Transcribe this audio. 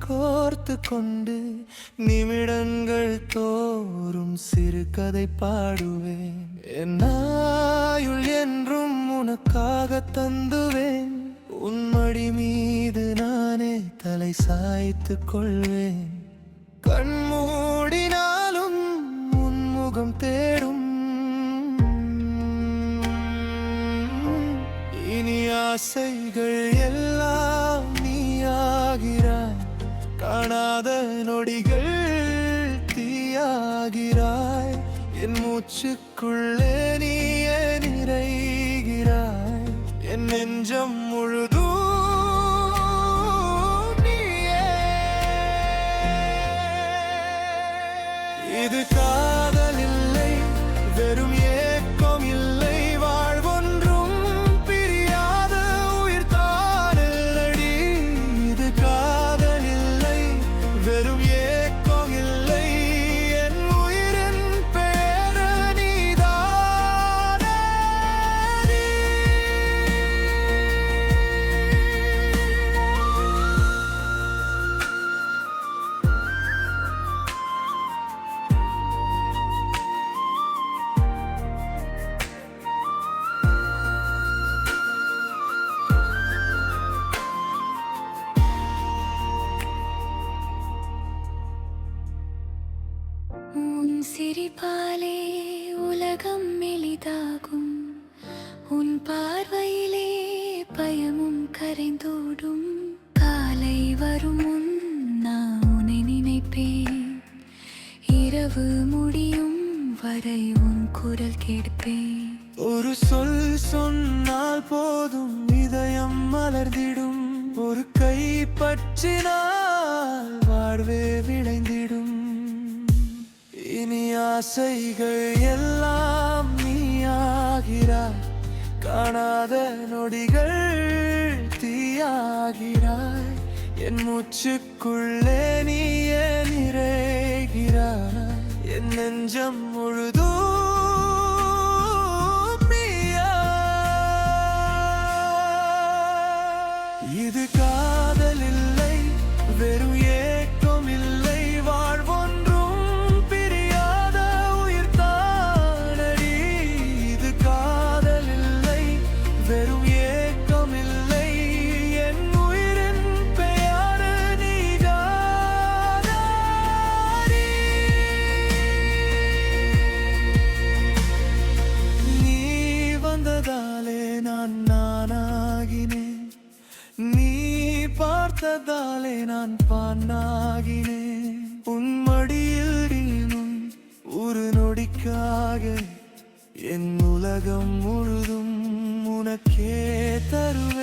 கோர்த்து கொண்டு நிமிடங்கள் தோறும் சிறு கதை பாடுவேன். என் ஆயுள் என்றும் உனக்காக தந்துவேன். உன் மடி மீது நானே தலை சாய்த்துக் கொள்வேன். கண் மூடினாலும் உன் முகம் தேடும். இனி ஆசைகள் எல்லாம் நீயாகிறாய். காணாத நொடிகள் தீயாகிறாய். என் மூச்சுக்குள்ளே நீயே நிறைகிறாய். என் நெஞ்சம் முழுதும் நீயே. இது காதல் இல்லை, வெறும் ஏக்கம் இல்லை. வாழ்வொன்றும் பிரியாத உயிர் தானடி. இது காதல் இல்லை, வெறும் ஏக்கம் இல்லை. என் உயிரின் பேர நீதானே. உன் சிரிப்பாலே உலகம் எளிதாகும். உன் பார்வையிலே பயமும் கரைந்தோடும். காலை வரும் முன் நான் உன்னை நினைப்பேன். இரவு முடியும் வரை உன் குரல் கேட்பேன். ஒரு சொல் சொன்னால் போதும், இதயம் மலர்ந்திடும். ஒரு கை பற்றினால் வாழ்வே விளைந்திடும். இனி ஆசைகள் எல்லாம் நீயாகிறாய். காணாத நொடிகள் தீயாகிறாய். என் மூச்சுக்குள்ளே நீயே நிறைகிறாய். என் நெஞ்சம் முழுதும் நீயா. இது காதல் இல்லை, வெறும் ஏக்கம் இல்லை. வாழ்வொன்றும் பிரியாத உயிர் தானடி. இது காதல் இல்லை, வெறும் ஏக்கம் இல்லை. என் உயிரின் பெயர் நீதானடி. நீ வந்ததாலே நான் நானாகினேன். நீ பார்த்ததாலே நான் பானாகினேன். உன் மடியில் நீனும் ஒரு நொடிக்காக என் உலகம் முழுதும் உனக்கே தருவேன்.